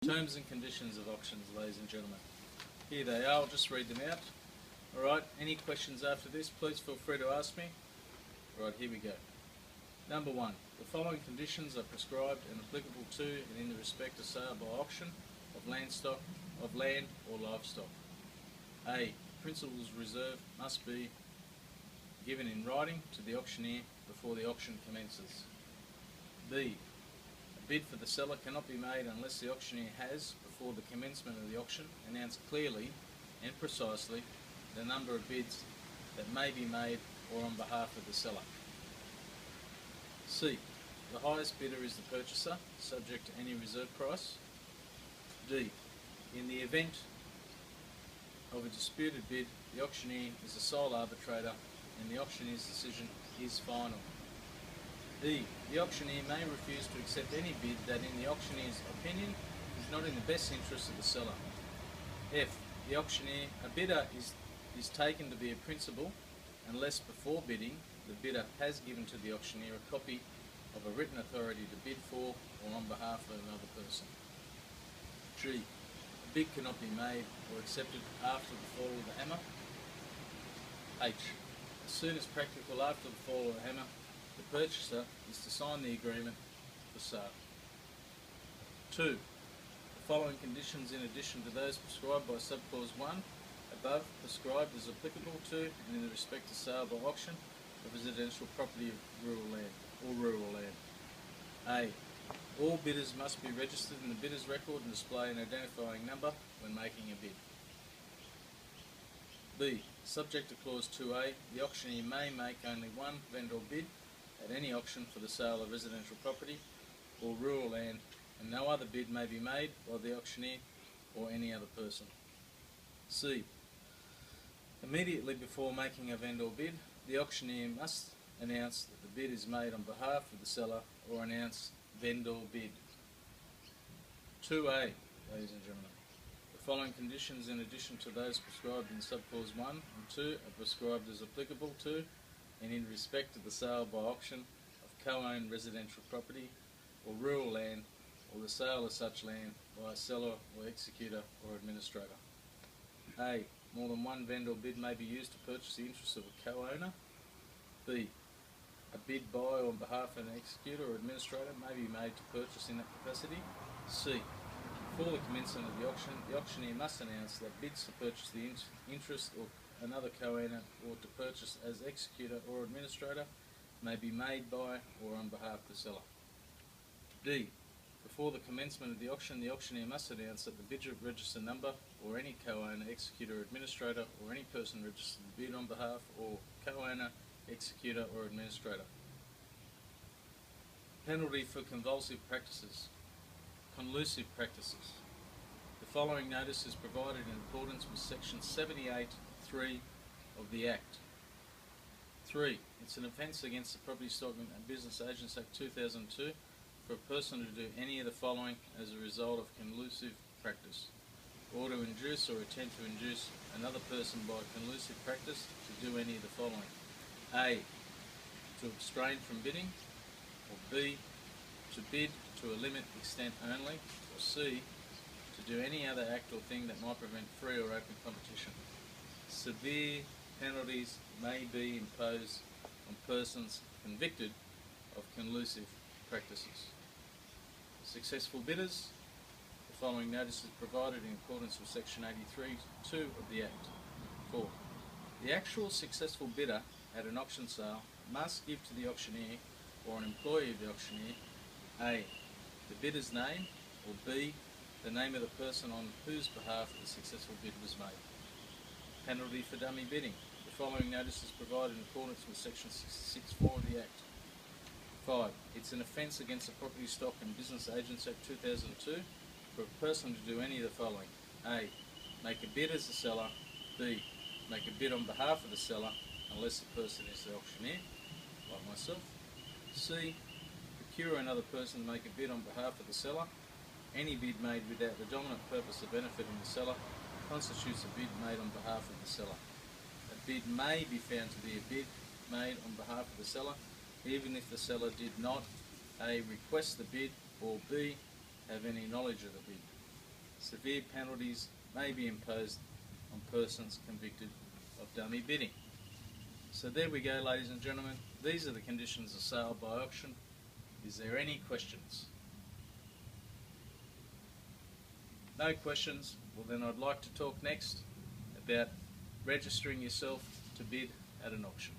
Terms and conditions of auctions, ladies and gentlemen. Here they are, I'll just read them out. Alright, any questions after this, please feel free to ask me. Right, here we go. Number 1. The following conditions are prescribed and applicable to and in the respect of sale by auction of land or livestock. A. Principals reserved must be given in writing to the auctioneer before the auction commences. B. A bid for the seller cannot be made unless the auctioneer has, before the commencement of the auction, announced clearly and precisely the number of bids that may be made or on behalf of the seller. C. The highest bidder is the purchaser, subject to any reserve price. D. In the event of a disputed bid, the auctioneer is the sole arbitrator and the auctioneer's decision is final. E. The auctioneer may refuse to accept any bid that in the auctioneer's opinion is not in the best interest of the seller. F. The auctioneer, a bidder is taken to be a principal unless before bidding the bidder has given to the auctioneer a copy of a written authority to bid for or on behalf of another person. G. A bid cannot be made or accepted after the fall of the hammer. H. As soon as practical after the fall of the hammer, the purchaser is to sign the agreement for sale. 2. The following conditions, in addition to those prescribed by subclause 1 above, prescribed as applicable to and in the respect of sale by auction of residential property of rural land or rural land. A. All bidders must be registered in the bidder's record and display an identifying number when making a bid. B. Subject to clause 2A, the auctioneer may make only one vendor bid at any auction for the sale of residential property or rural land, and no other bid may be made by the auctioneer or any other person. C. Immediately before making a vendor bid, the auctioneer must announce that the bid is made on behalf of the seller or announce vendor bid. 2A, ladies and gentlemen. The following conditions, in addition to those prescribed in subclause 1 and 2, are prescribed as applicable to and in respect of the sale by auction of co-owned residential property or rural land or the sale of such land by a seller or executor or administrator. A. More than one vendor bid may be used to purchase the interests of a co-owner. B. A bid by or on behalf of an executor or administrator may be made to purchase in that capacity. C. Before the commencement of the auctioneer must announce that bids to purchase the interest of another co-owner or to purchase as executor or administrator may be made by or on behalf of the seller. D. Before the commencement of the auctioneer must announce that the bidder register number or any co-owner, executor, administrator or any person registered to bid on behalf or co-owner, executor or administrator. Penalty for convulsive practices. Collusive practices. The following notice is provided in accordance with section 78(3) of the Act. 3. It's an offence against the Property, Stock and Business Agents Act 2002 for a person to do any of the following as a result of collusive practice, or to induce or attempt to induce another person by collusive practice to do any of the following. A. To abstain from bidding, or B. To bid to a limit extent only, or C. To do any other act or thing that might prevent free or open competition. Severe penalties may be imposed on persons convicted of collusive practices. Successful bidders. The following notice is provided in accordance with section 83(2) of the Act. 4. The actual successful bidder at an auction sale must give to the auctioneer or an employee of the auctioneer A. The bidder's name, or B. The name of the person on whose behalf the successful bid was made. Penalty for dummy bidding. The following notice is provided in accordance with section 66(4) of the Act. 5. It's an offence against the Property, Stock and Business Agents Act 2002 for a person to do any of the following. A. Make a bid as the seller. B. Make a bid on behalf of the seller unless the person is the auctioneer, like myself. C. Procure another person to make a bid on behalf of the seller. Any bid made without the dominant purpose of benefiting the seller constitutes a bid made on behalf of the seller. A bid may be found to be a bid made on behalf of the seller even if the seller did not A. Request the bid, or B. Have any knowledge of the bid. Severe penalties may be imposed on persons convicted of dummy bidding. So there we go, ladies and gentlemen. These are the conditions of sale by auction. Is there any questions? No questions? Well, then I'd like to talk next about registering yourself to bid at an auction.